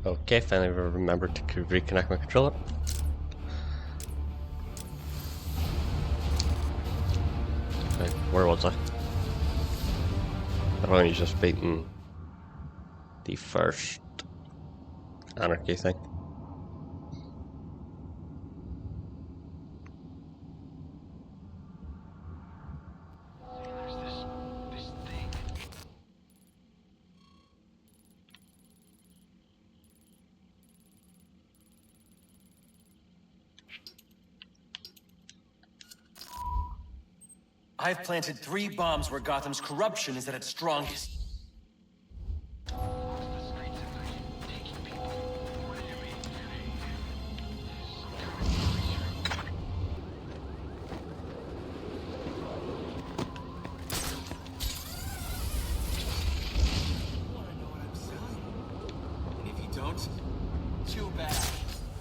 Okay, finally remembered to reconnect my controller. Right, where was I? I've only just beaten the first anarchy thing. I've planted 3 bombs where Gotham's corruption is at its strongest. Too bad.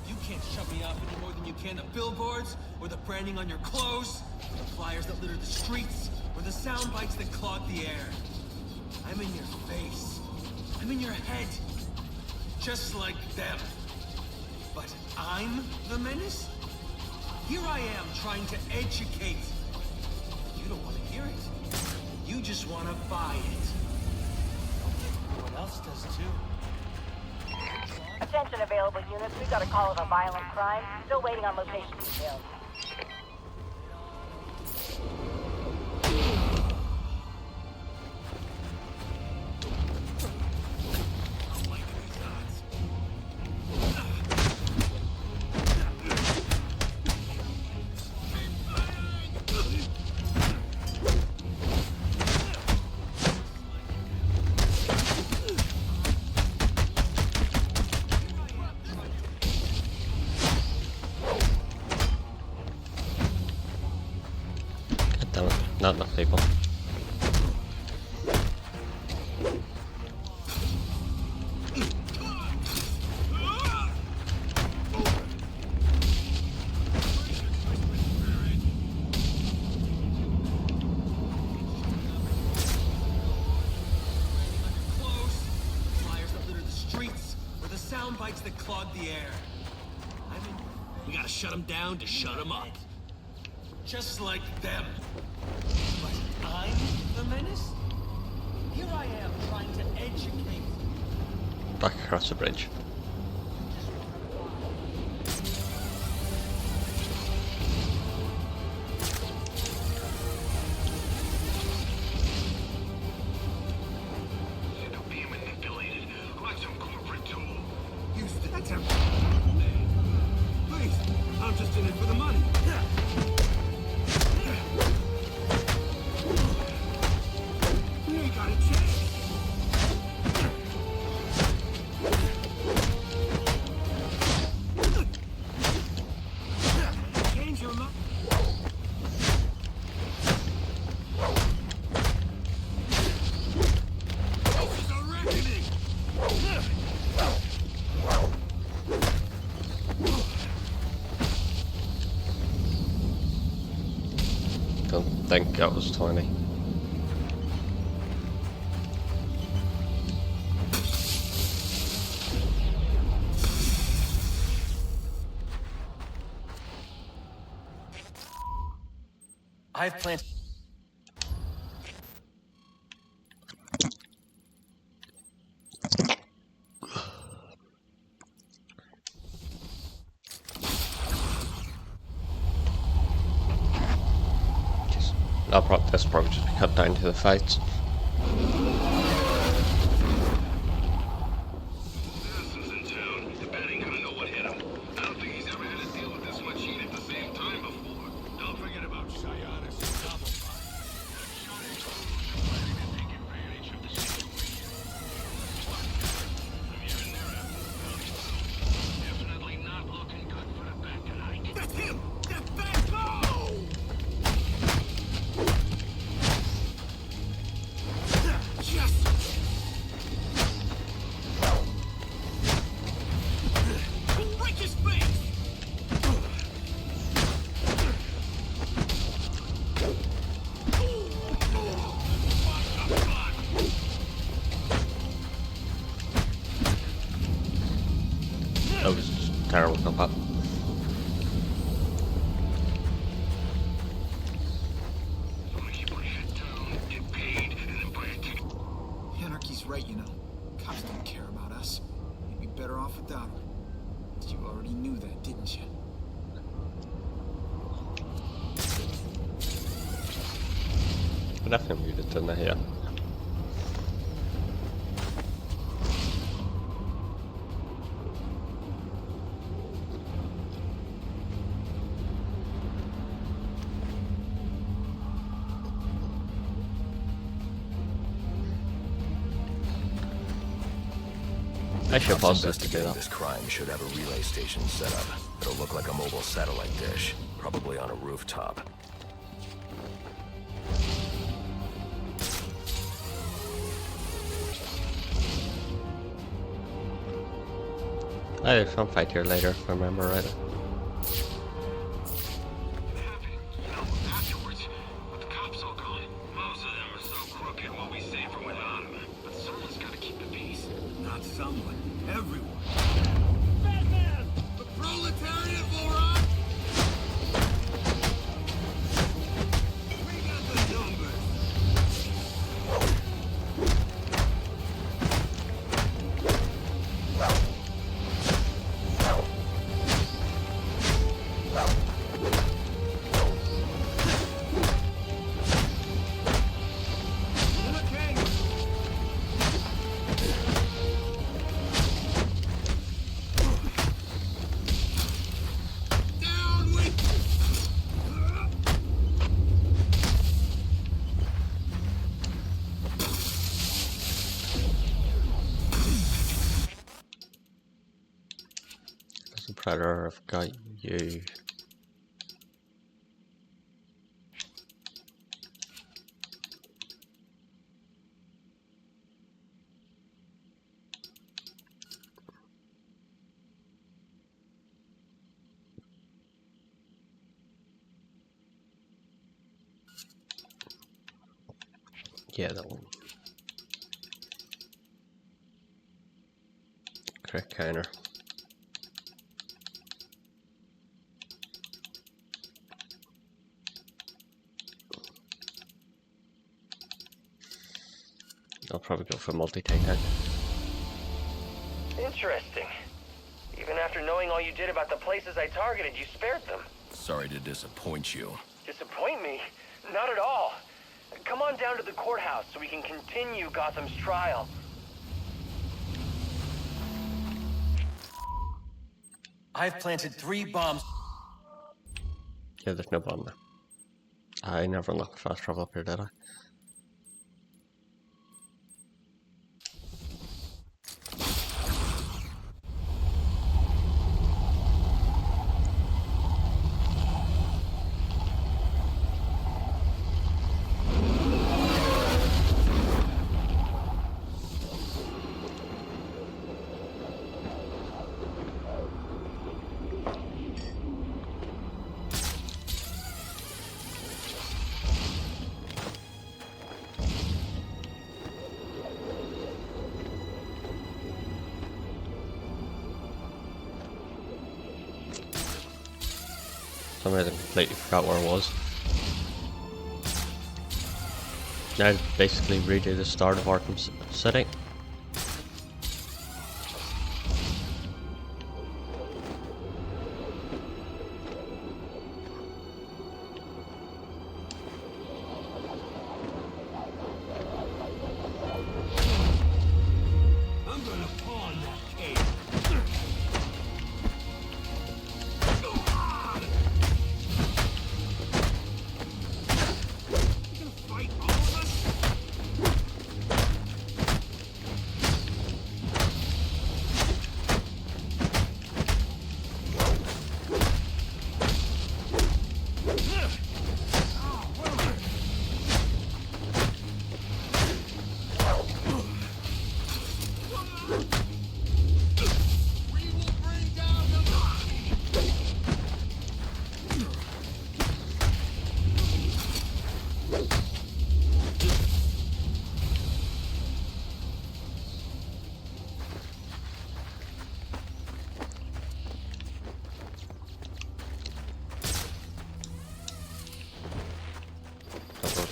You can't shut me off any more than you can the billboards, or the branding on your clothes, or the flyers that litter the streets, or the sound bites that clog the air. I'm in your face. I'm in your head. Just like them. But I'm the menace? Here I am trying to educate. You don't want to hear it. You just want to buy it. Everyone else does too. Attention available units, we got a call of a violent crime. Still waiting on location details. Damn it, not enough people. Flyers that litter the streets, or the sound bites that clog the air. We gotta shut them down to shut them up. Just like them. But I'm the menace? Here I am trying to educate. Back across the bridge. Being manipulated like some corporate tool. Houston, that's a... Please, I'm just in it for the money. You ain't got a chance. Change your mind. This is a reckoning. Don't think that was 20. I've planted... That's probably just cut down to the fights. Assassin's in town. The bat ain't gonna know what hit him. I don't think he's ever had to deal with this much heat at the same time before. Don't forget about Shyanis and Double Fire. Planning to take advantage of the situation. I'm hearing they're after the bounty. Definitely not looking good for the bat tonight. That's him! That's bat! Go! That was just terrible combat. Anarchy's right, you know. Cops don't care about us. We'd be better off without them. You already knew that, didn't you? Men det kan vi ju lite här. I should pause this to do Investigating that. this crime should have a relay station set up. It'll look like a mobile satellite dish, probably on a rooftop. There's some fight here later, if I remember right. Afterwards, with the cops all gone, most of them are so crooked we'll be safer without them. But someone's got to keep the peace. Not someone. Everyone. Batman! The proletariat will rock! We got the numbers. As a predator, I've got you. Yeah, that one. Correct counter. I'll probably go for multi-takedown. Interesting. Even after knowing all you did about the places I targeted, you spared them. Sorry to disappoint you. Disappoint me? Not at all. Come on down to the courthouse so we can continue Gotham's trial. I've planted 3 bombs. Yeah, there's no bomb there. I never unlocked fast travel up here, did I? For some reason, I completely forgot where I was. Now, basically redo the start of Arkham City. I'm gonna pawn that cave. You gonna fight all of us?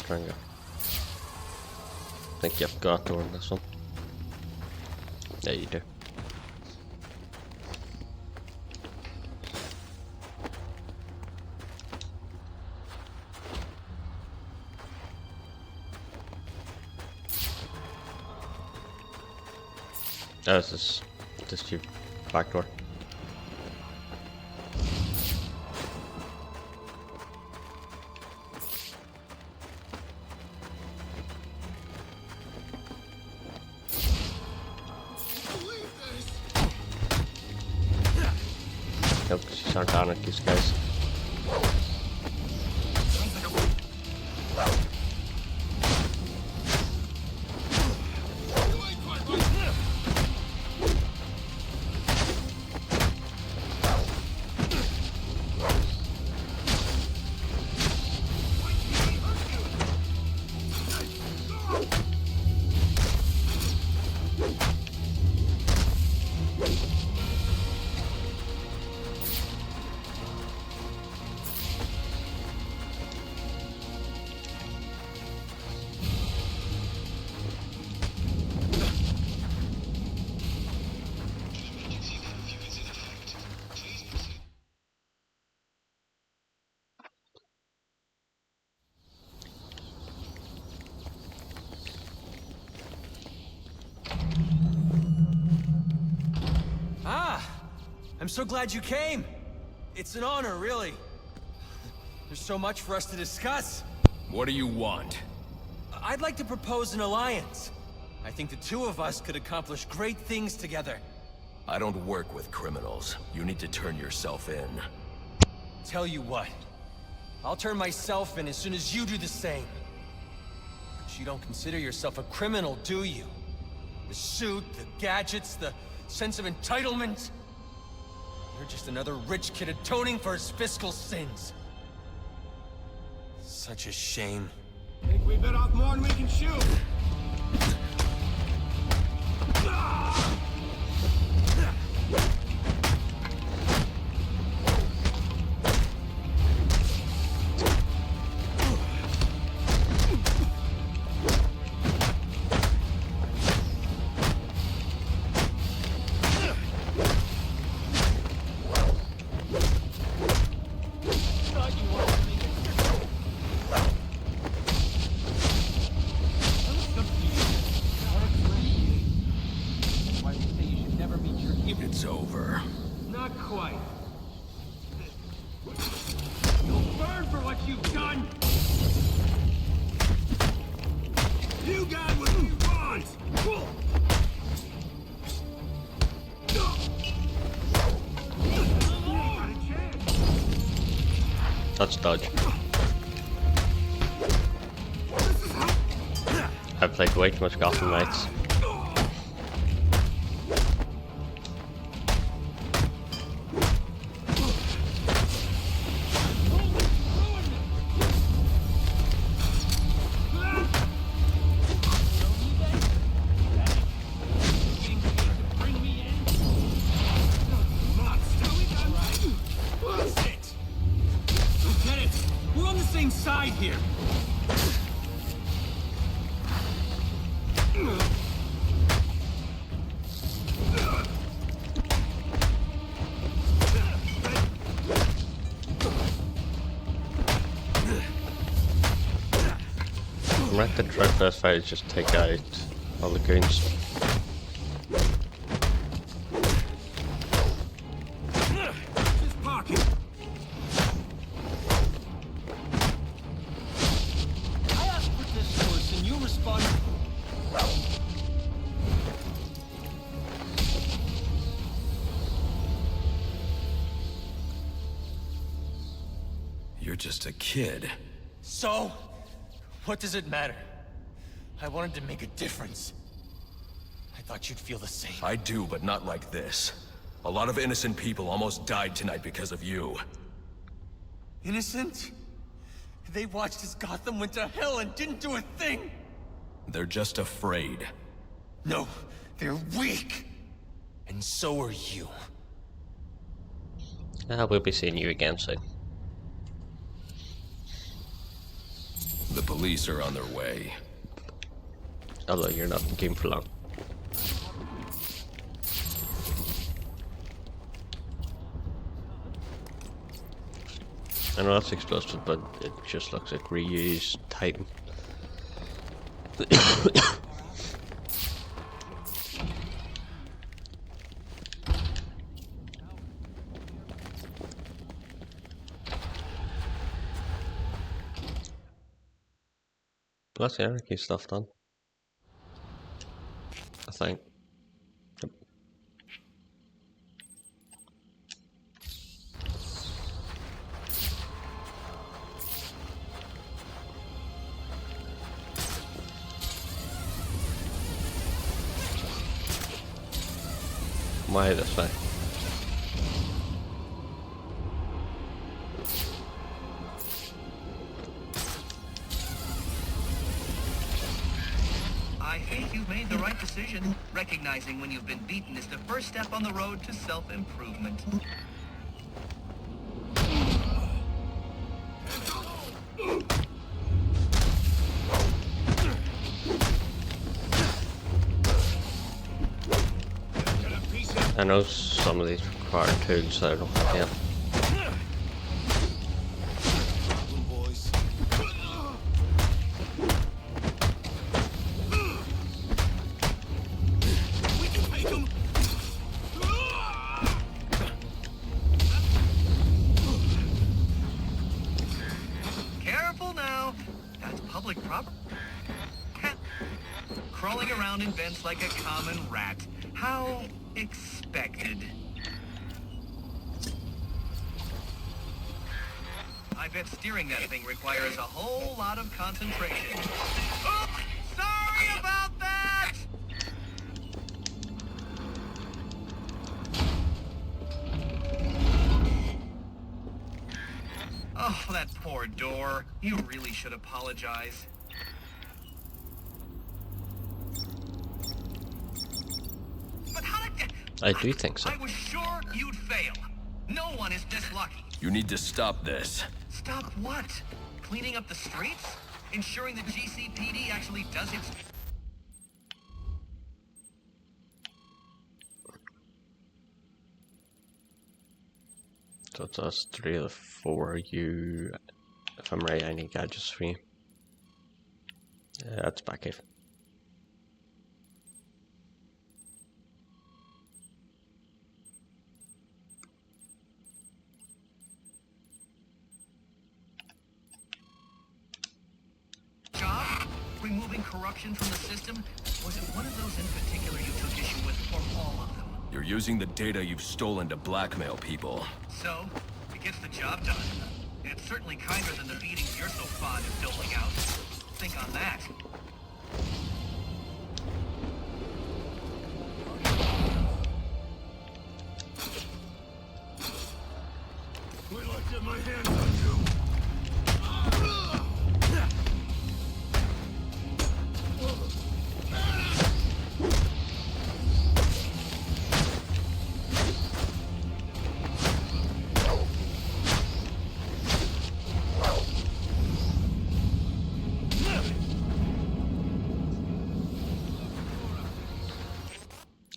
triangle. I think you've got to on this one. Yeah, you do. Oh, this is your back door. Nope, these aren't anarchies, guys. I'm so glad you came. It's an honor, really. There's so much for us to discuss. What do you want? I'd like to propose an alliance. I think the two of us could accomplish great things together. I don't work with criminals. You need to turn yourself in. Tell you what, I'll turn myself in as soon as you do the same. But you don't consider yourself a criminal, do you? The suit, the gadgets, the sense of entitlement. You're just another rich kid atoning for his fiscal sins. Such a shame. Think we bit off more than we can chew. It's over. Not quite. You'll burn for what you've done! You got what you want! That's dodge. I've played way too much Gotham Knights. Side here. I'm ready to try first fight is just take out all the goons. Just pocket. I asked for this course and you responded. You're just a kid. So? What does it matter? I wanted to make a difference. I thought you'd feel the same. I do, but not like this. A lot of innocent people almost died tonight because of you. Innocent? They watched as Gotham went to hell and didn't do a thing! They're just afraid. No, they're weak! And so are you. We'll be seeing you again soon. The police are on their way. Although you're not in the game for long. I know that's explosive, but it just looks like reused Titan. That's the anarchy stuff done, I think. Yep. Why this way? I think you've made the right decision. Recognizing when you've been beaten is the first step on the road to self-improvement. I know some of these require tools that I don't have yet. Careful now. That's public property. Crawling around in vents like a common rat. How expected. I bet steering that thing requires a whole lot of concentration. Oops! Sorry about that! Oh, that poor door. You really should apologize. But how did... I do think so. I was sure you'd fail. No one is this lucky. You need to stop this. Stop what? Cleaning up the streets? Ensuring the GCPD actually does its... So it's us 3 of the 4. You, if I'm right, I need gadgets for you. That's back cave. job? Removing corruption from the system? Was it one of those in particular you took issue with, or all of them? You're using the data you've stolen to blackmail people. So, it gets the job done. It's certainly kinder than the beatings you're so fond of doling out. Think on that. Wait till I get my hands on you.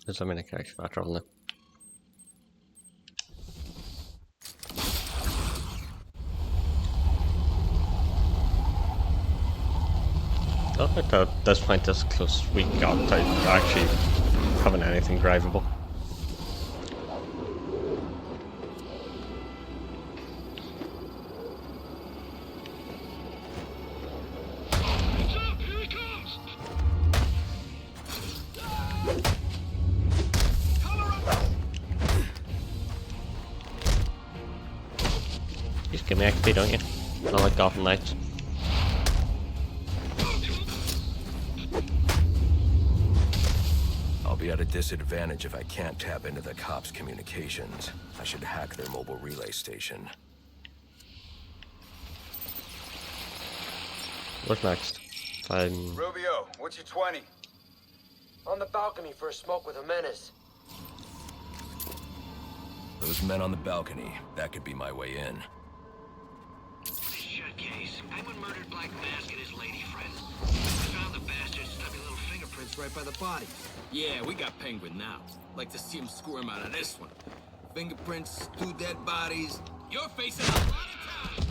Dus dan ben ik eigenlijk waterrollen. I thought at this point, as close as we got to actually having anything drivable. Here he comes! You just give me XP, don't you? Not like Gotham Knights. I'll be at a disadvantage if I can't tap into the cops' communications. I should hack their mobile relay station. What's next? Fine. Rubio, what's your 20? On the balcony for a smoke with a menace. Those men on the balcony, that could be my way in. Shit. case. Penguin murdered Black Mask and his lady friend. We found the bastard's stubby little fingerprints right by the body. Yeah, we got Penguin now. Like to see him squirm out of this one. Fingerprints, 2 dead bodies. You're facing a lot of time.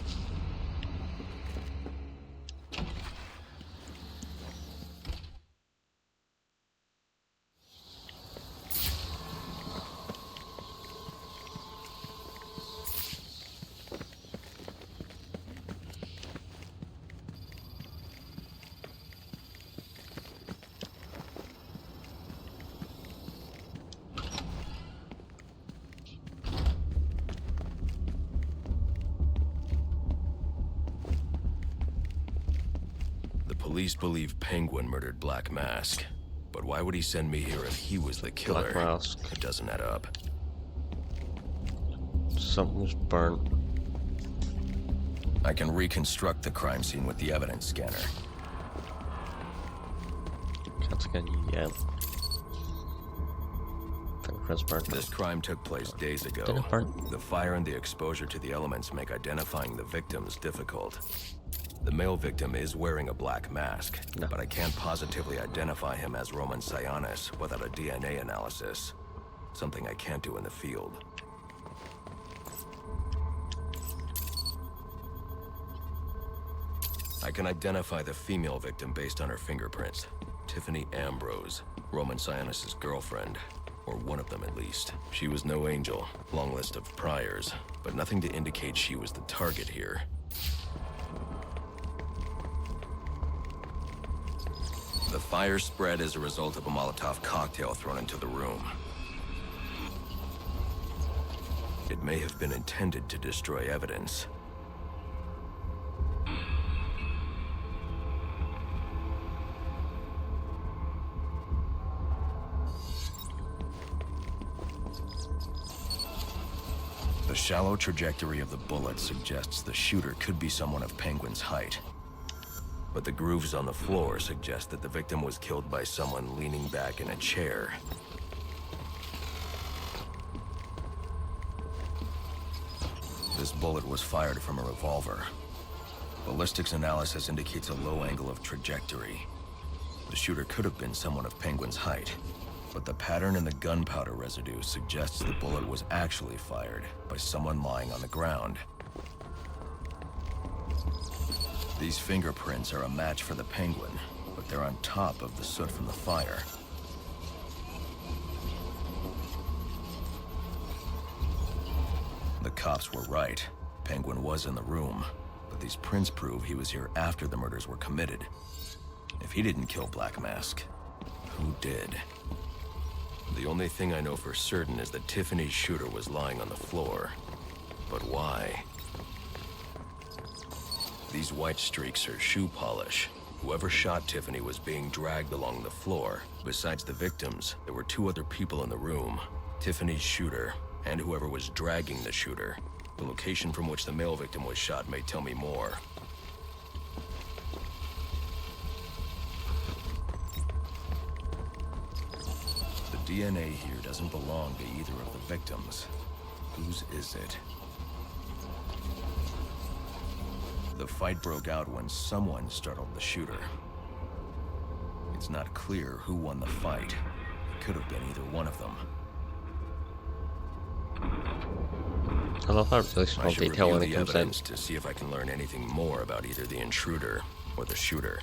Police believe Penguin murdered Black Mask. But why would he send me here if he was the killer? Black Mask. It doesn't add up. Something's burnt. I can reconstruct the crime scene with the evidence scanner. Can't scan yet. Fingerprints burnt. This crime took place days ago. Did it burn? The fire and the exposure to the elements make identifying the victims difficult. The male victim is wearing a black mask, No. but I can't positively identify him as Roman Sionis without a DNA analysis. Something I can't do in the field. I can identify the female victim based on her fingerprints. Tiffany Ambrose, Roman Sionis' girlfriend. Or one of them at least. She was no angel, long list of priors, but nothing to indicate she was the target here. The fire spread as a result of a Molotov cocktail thrown into the room. It may have been intended to destroy evidence. The shallow trajectory of the bullet suggests the shooter could be someone of Penguin's height. But the grooves on the floor suggest that the victim was killed by someone leaning back in a chair. This bullet was fired from a revolver. Ballistics analysis indicates a low angle of trajectory. The shooter could have been someone of Penguin's height, but the pattern in the gunpowder residue suggests the bullet was actually fired by someone lying on the ground. These fingerprints are a match for the Penguin, but they're on top of the soot from the fire. The cops were right. Penguin was in the room, but these prints prove he was here after the murders were committed. If he didn't kill Black Mask, who did? The only thing I know for certain is that Tiffany's shooter was lying on the floor. But why? These white streaks are shoe polish. Whoever shot Tiffany was being dragged along the floor. Besides the victims, there were 2 other people in the room. Tiffany's shooter, and whoever was dragging the shooter. The location from which the male victim was shot may tell me more. The DNA here doesn't belong to either of the victims. Whose is it? The fight broke out when someone startled the shooter. It's not clear who won the fight. It could have been either one of them. I love how really I small should detail when review it the comes in. evidence to see if I can learn anything more about either the intruder or the shooter.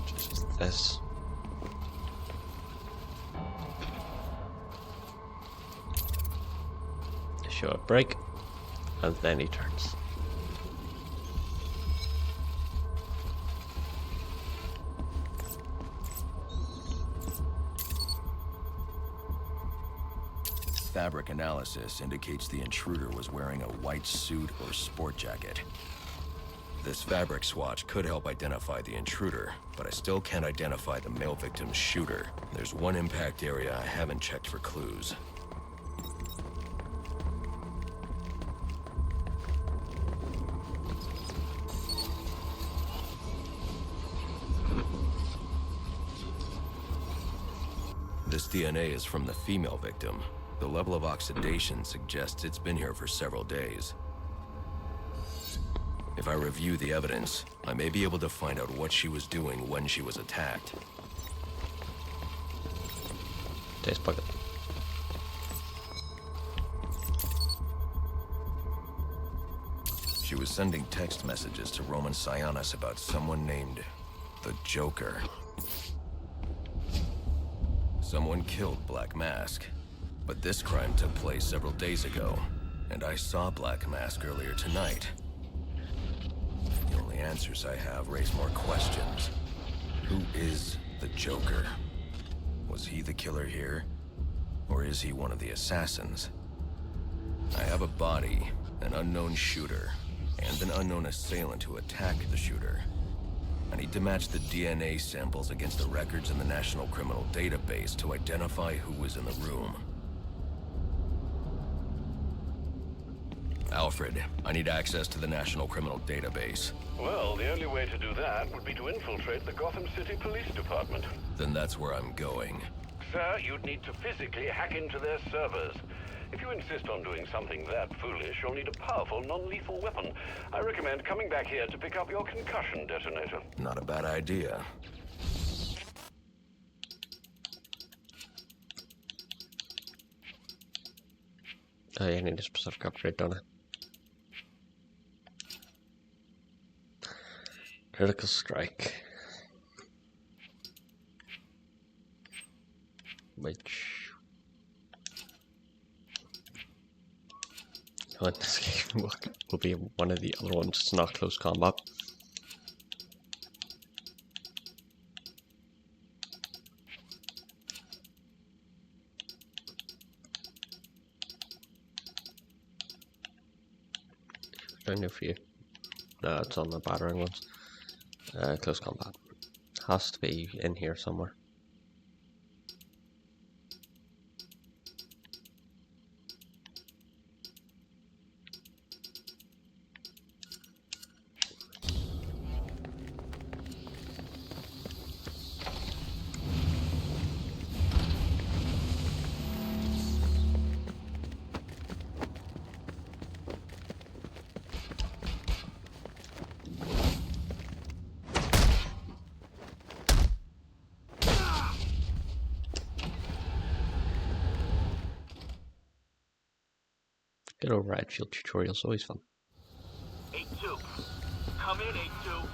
Just this. Show a break, and then he turns. Fabric analysis indicates the intruder was wearing a white suit or sport jacket. This fabric swatch could help identify the intruder, but I still can't identify the male victim's shooter. There's one impact area I haven't checked for clues. This DNA is from the female victim. The level of oxidation suggests it's been here for several days. If I review the evidence, I may be able to find out what she was doing when she was attacked. Taste bucket. She was sending text messages to Roman Sionis about someone named the Joker. Someone killed Black Mask, but this crime took place several days ago, and I saw Black Mask earlier tonight. The only answers I have raise more questions. Who is the Joker? Was he the killer here? Or is he one of the assassins? I have a body, an unknown shooter, and an unknown assailant who attacked the shooter. I need to match the DNA samples against the records in the National Criminal Database to identify who was in the room. Alfred, I need access to the National Criminal Database. Well, the only way to do that would be to infiltrate the Gotham City Police Department. Then that's where I'm going. Sir, you'd need to physically hack into their servers. If you insist on doing something that foolish, you'll need a powerful, non-lethal weapon. I recommend coming back here to pick up your concussion detonator. Not a bad idea. Oh yeah, I need a specific upgrade, don't I? Critical strike. Which... Oh, in this game will be one of the other ones. It's not close combat. I know for you. No, it's on the battering ones. Close combat. Has to be in here somewhere. Good old Riot Shield tutorials, always fun. 8-2. Come in, 8-2.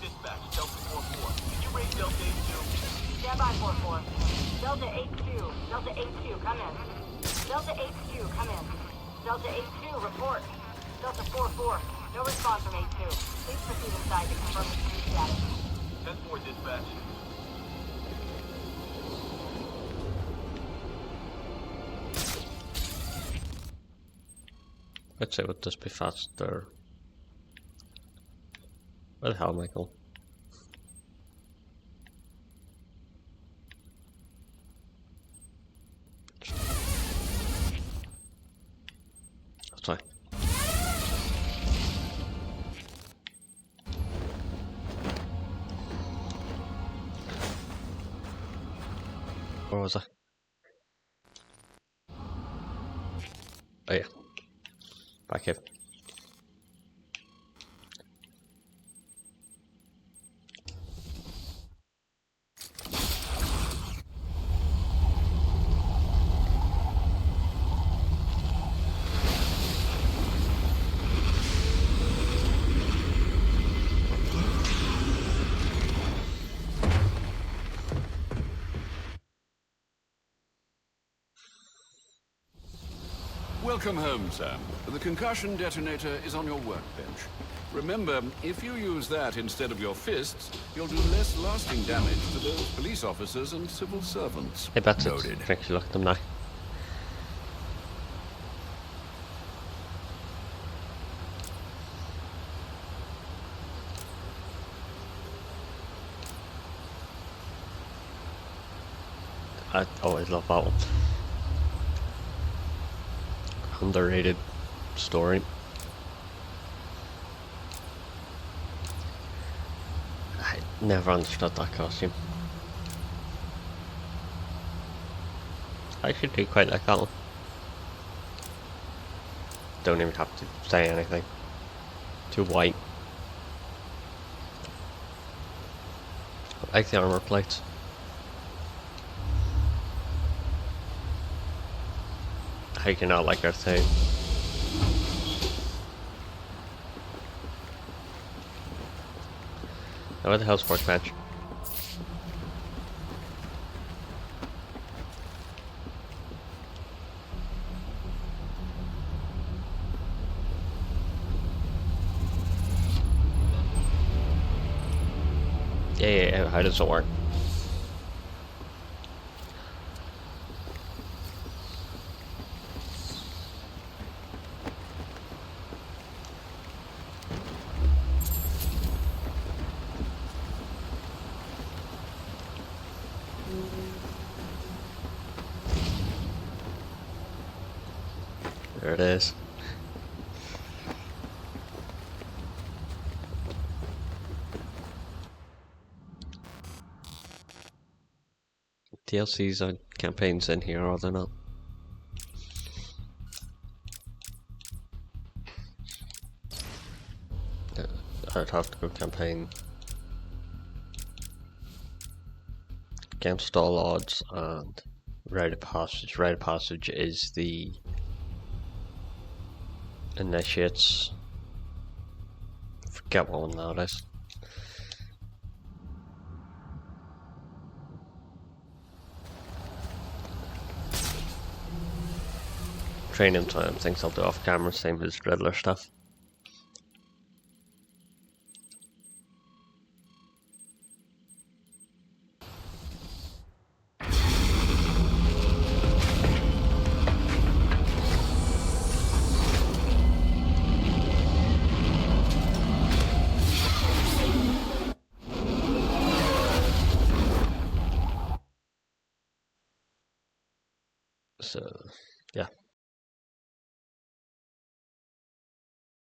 Dispatch, Delta 4-4. Can you read Delta 8-2? Stand by, 4-4. Delta 8-2. Delta 8-2, come in. Delta 8-2, come in. Delta 8-2, report. Delta 4-4. No response from 8-2. Please proceed inside to confirm the crew status. 10-4, dispatch. I'd say would this be faster? Where the hell, Michael? Sorry. Where was I? Oh yeah. Back here. Welcome home, Sam. The concussion detonator is on your workbench. Remember, if you use that instead of your fists, you'll do less lasting damage to those police officers and civil servants. I bet it's Noted. actually look at them now. I always love that one. Underrated story. I never understood that costume. I actually do quite like that one. Don't even have to say anything. Too white. I like the armor plates. How can you not like our thing? Now where the hell's workbench? Yeah, how does it work? There it is. DLCs and campaigns in here, are they not? I'd have to go campaign against all odds and rite of passage. Rite of passage is the initiates. Forget what one that is. Training time, things I'll do off camera, same as Riddler stuff. So, yeah.